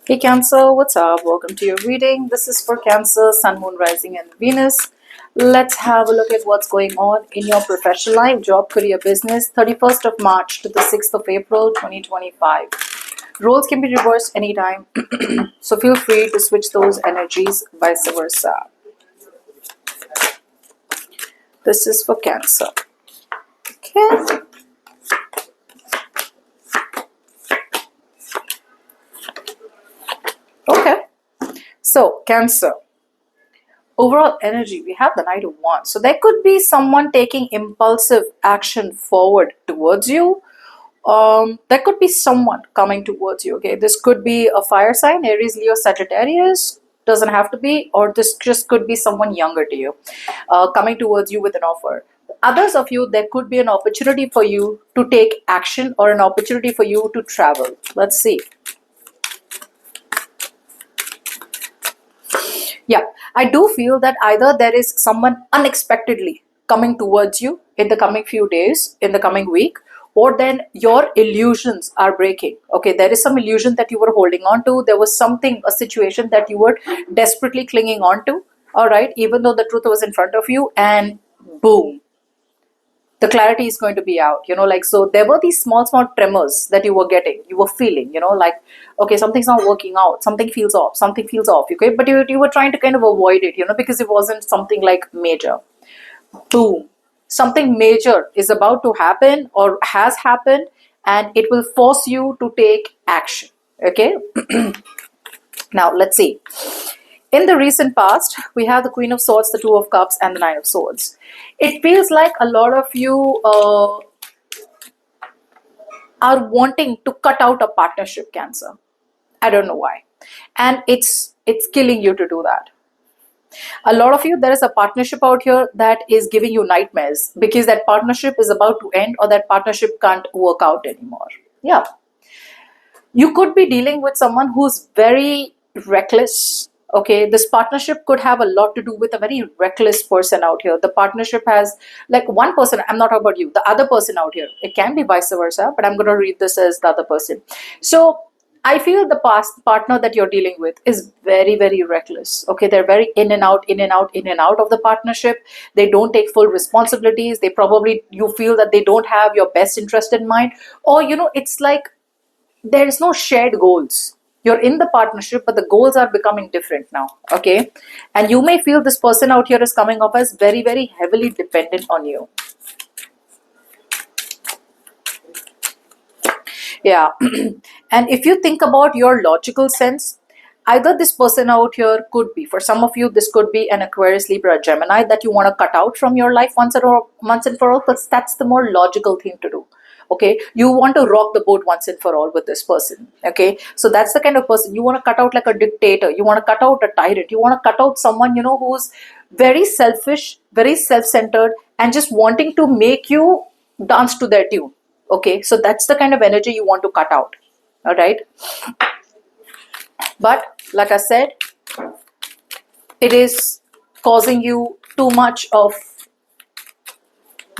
Hey Cancer, what's up? Welcome to your reading. This is for Cancer, Sun, Moon, Rising, and Venus. Let's have a look at what's going on in your professional life, job, career, business, 31st of March to the 6th of April 2025. Roles can be reversed anytime, so feel free to switch those energies, vice versa. This is for Cancer. Okay. Okay. So, Cancer. Overall energy, we have the Knight of Wands. So there could be someone taking impulsive action forward towards you. There could be someone coming towards you. Okay, this could be a fire sign, Aries, Leo, Sagittarius. Doesn't have to be, or this just could be someone younger to you, coming towards you with an offer. Others of you, there could be an opportunity for you to take action or an opportunity for you to travel. Let's see. Yeah, I do feel that either there is someone unexpectedly coming towards you in the coming few days, in the coming week, or then your illusions are breaking. Okay, there is some illusion that you were holding on to. There was something, a situation that you were desperately clinging on to. All right, even though the truth was in front of you, and boom, the clarity is going to be out, like, so there were these small tremors that you were getting, you were feeling, like, okay, something's not working out, something feels off, okay, but you were trying to kind of avoid it, because it wasn't something like major. Boom, something major is about to happen or has happened, and it will force you to take action. Okay. Now let's see. In the recent past, we have the Queen of Swords, the Two of Cups, and the Nine of Swords. It feels like a lot of you are wanting to cut out a partnership, Cancer. I don't know why. And it's killing you to do that. A lot of you, there is a partnership out here that is giving you nightmares because that partnership is about to end or that partnership can't work out anymore. Yeah. You could be dealing with someone who's very reckless. Okay, this partnership could have a lot to do with a very reckless person out here. The partnership has, like, one person, I'm not talking about you, the other person out here. It can be vice versa, but I'm going to read this as the other person. So I feel the past partner that you're dealing with is very, very reckless. Okay, they're very in and out, in and out, in and out of the partnership. They don't take full responsibilities. They probably, you feel that they don't have your best interest in mind, or it's like there is no shared goals. You're in the partnership, but the goals are becoming different now. Okay, and you may feel this person out here is coming off as very, very heavily dependent on you. Yeah. And if you think about your logical sense, either this person out here could be, for some of you, this could be an Aquarius, Libra, Gemini that you want to cut out from your life once and for all, because that's the more logical thing to do. Okay, you want to rock the boat once and for all with this person. Okay, so that's the kind of person you want to cut out, like a dictator. You want to cut out a tyrant. You want to cut out someone, who's very selfish, very self-centered, and just wanting to make you dance to their tune. Okay, so that's the kind of energy you want to cut out. All right, but like I said, it is causing you too much of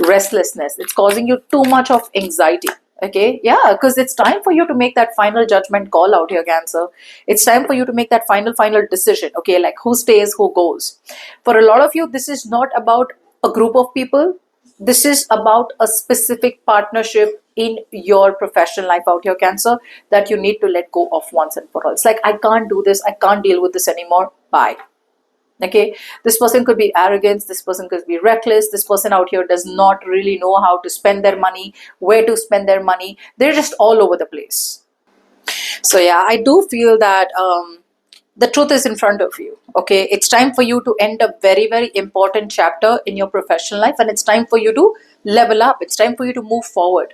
restlessness. It's causing you too much of anxiety. Okay, yeah, because it's time for you to make that final judgment call out here, Cancer. It's time for you to make that final decision. Okay, like who stays, who goes. For a lot of you, this is not about a group of people. This is about a specific partnership in your professional life out here, Cancer, that you need to let go of once and for all. It's like, I can't do this, I can't deal with this anymore. Bye. Okay, this person could be arrogant, this person could be reckless, this person out here does not really know how to spend their money, where to spend their money. They're just all over the place. So yeah, I do feel that the truth is in front of you. Okay, it's time for you to end a very, very important chapter in your professional life, and it's time for you to level up. It's time for you to move forward.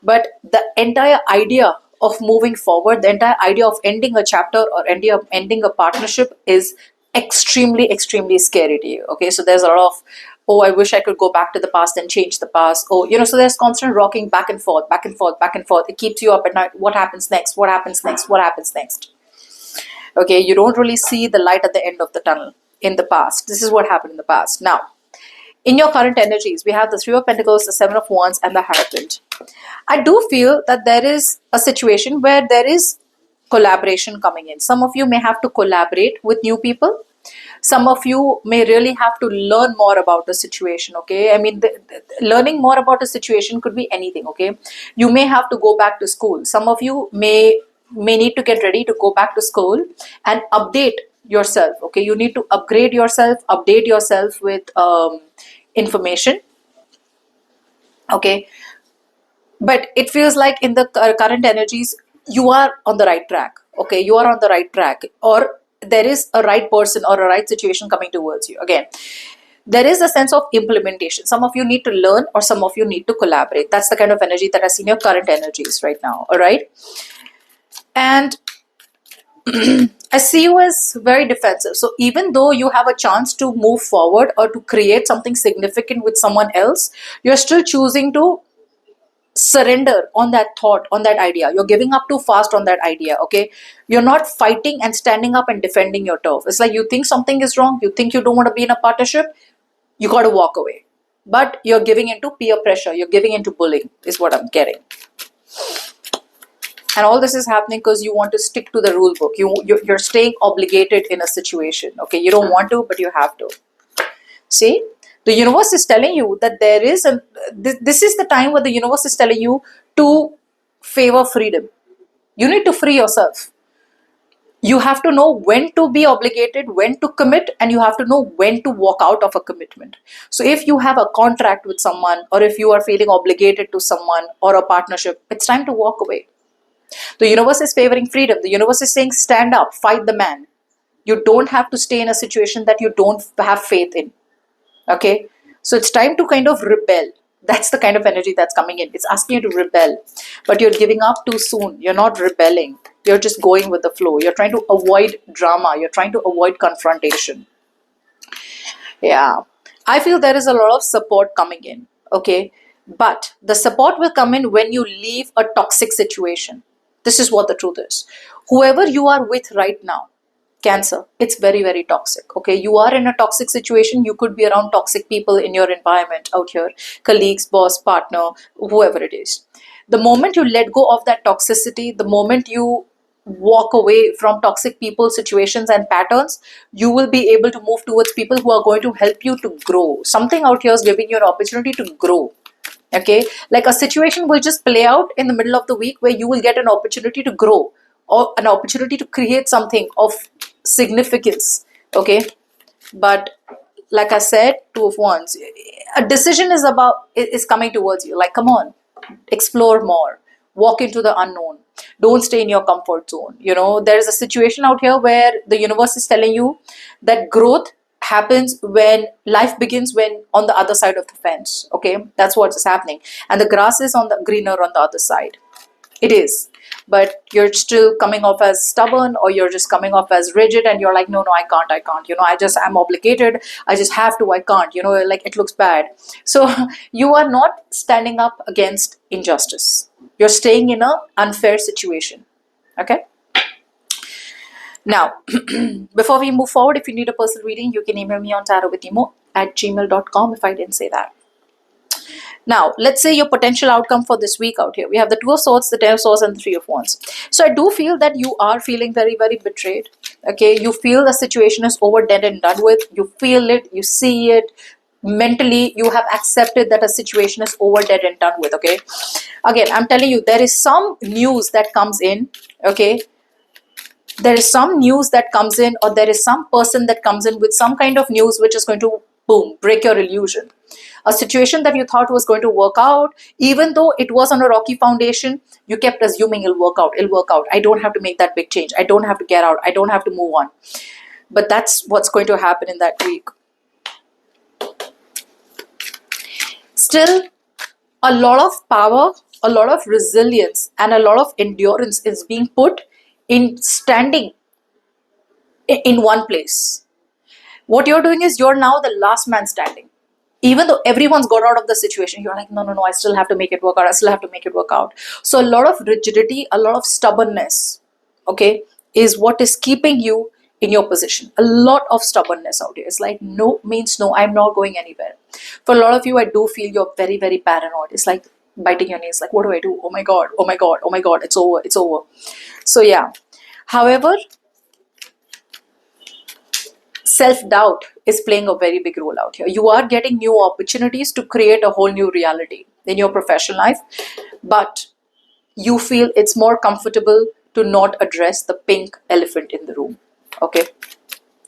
But the entire idea of moving forward, the entire idea of ending a chapter or ending a partnership is extremely scary to you. Okay, so there's a lot of, oh, I wish I could go back to the past and change the past. Oh, so there's constant rocking back and forth, back and forth, back and forth. It keeps you up at night. What happens next? What happens next? What happens next? Okay, you don't really see the light at the end of the tunnel in the past. This is what happened in the past. Now, in your current energies, we have the Three of Pentacles, the Seven of Wands, and the Hierophant. I do feel that there is a situation where there is collaboration coming in. Some of you may have to collaborate with new people. Some of you may really have to learn more about the situation. Okay, I mean, learning more about a situation could be anything. Okay, you may have to go back to school. Some of you may need to get ready to go back to school and update yourself. Okay, you need to upgrade yourself, update yourself with information. Okay, but it feels like in the current energies you are on the right track. Okay, you are on the right track, or there is a right person or a right situation coming towards you. Again, there is a sense of implementation. Some of you need to learn, or some of you need to collaborate. That's the kind of energy that I see in your current energies right now. All right, and I see you as very defensive. So even though you have a chance to move forward or to create something significant with someone else, you're still choosing to surrender on that thought, on that idea. You're giving up too fast on that idea. Okay, you're not fighting and standing up and defending your turf. It's like you think something is wrong, you think you don't want to be in a partnership, you got to walk away. But you're giving into peer pressure, you're giving into bullying, is what I'm getting. And all this is happening because you want to stick to the rule book. You're staying obligated in a situation. Okay, you don't want to, but you have to. See, the universe is telling you that there is this is the time where the universe is telling you to favor freedom. You need to free yourself. You have to know when to be obligated, when to commit, and you have to know when to walk out of a commitment. So if you have a contract with someone, or if you are feeling obligated to someone or a partnership, it's time to walk away. The universe is favoring freedom. The universe is saying, stand up, fight the man. You don't have to stay in a situation that you don't have faith in. Okay, so it's time to kind of rebel. That's the kind of energy that's coming in. It's asking you to rebel, but you're giving up too soon. You're not rebelling. You're just going with the flow. You're trying to avoid drama. You're trying to avoid confrontation. Yeah, I feel there is a lot of support coming in. Okay, but the support will come in when you leave a toxic situation. This is what the truth is. Whoever you are with right now, Cancer, it's very, very toxic. Okay, you are in a toxic situation. You could be around toxic people in your environment out here, colleagues, boss, partner, whoever it is. The moment you let go of that toxicity, the moment you walk away from toxic people, situations, and patterns, you will be able to move towards people who are going to help you to grow. Something out here is giving you an opportunity to grow. Okay, like a situation will just play out in the middle of the week where you will get an opportunity to grow, or an opportunity to create something of significance. Okay, but like I said, Two of Wands, a decision is coming towards you. Like, come on, explore more, walk into the unknown, don't stay in your comfort zone. There is a situation out here where the universe is telling you that growth happens when life begins, when on the other side of the fence. Okay, that's what is happening, and the grass is on the greener on the other side. It is, but you're still coming off as stubborn, or you're just coming off as rigid, and you're like, no, I can't. I'm obligated, I just have to, I can't, like it looks bad. So you are not standing up against injustice. You're staying in an unfair situation. Okay, now before we move forward, if you need a personal reading, you can email me on tarotwithnimo@gmail.com if I didn't say that. Now, let's say your potential outcome for this week out here. We have the Two of Swords, the Ten of Swords, and the Three of Wands. So I do feel that you are feeling very, very betrayed. Okay, you feel the situation is over, dead and done with. You feel it, you see it. Mentally, you have accepted that a situation is over, dead and done with. Okay, again, I'm telling you, there is some news that comes in. Okay, there is some news that comes in, or there is some person that comes in with some kind of news which is going to, boom, break your illusion. A situation that you thought was going to work out, even though it was on a rocky foundation, you kept assuming it'll work out. I don't have to make that big change. I don't have to get out. I don't have to move on. But that's what's going to happen in that week. Still, a lot of power, a lot of resilience, and a lot of endurance is being put in standing in one place. What you're doing is you're now the last man standing. Even though everyone's got out of the situation, you're like, no, I still have to make it work out. So a lot of rigidity, a lot of stubbornness, okay, is what is keeping you in your position. A lot of stubbornness out here. It's like, no means no, I'm not going anywhere. For a lot of you, I do feel you're very, very paranoid. It's like biting your nails, like, what do I do? Oh my God, it's over. So yeah. However, self-doubt is playing a very big role out here. You are getting new opportunities to create a whole new reality in your professional life, but you feel it's more comfortable to not address the pink elephant in the room. Okay,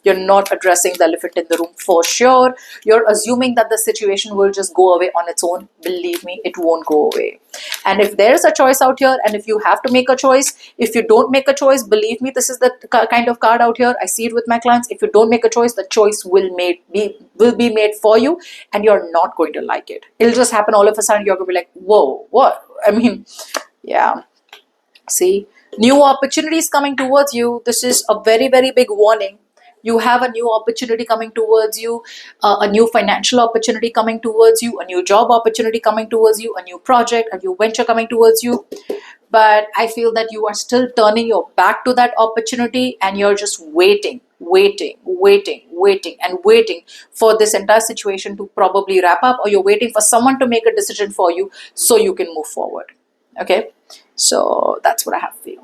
you're not addressing the elephant in the room for sure. You're assuming that the situation will just go away on its own. Believe me, it won't go away. And if there's a choice out here, and if you have to make a choice, if you don't make a choice, believe me, this is the kind of card out here. I see it with my clients. If you don't make a choice, the choice will be made for you, and you're not going to like it. It'll just happen all of a sudden. You're going to be like, whoa, what? I mean, yeah. See, new opportunities coming towards you. This is a very, very big warning. You have a new opportunity coming towards you, a new financial opportunity coming towards you, a new job opportunity coming towards you, a new project, a new venture coming towards you. But I feel that you are still turning your back to that opportunity, and you're just waiting for this entire situation to probably wrap up, or you're waiting for someone to make a decision for you so you can move forward. Okay, so that's what I have for you.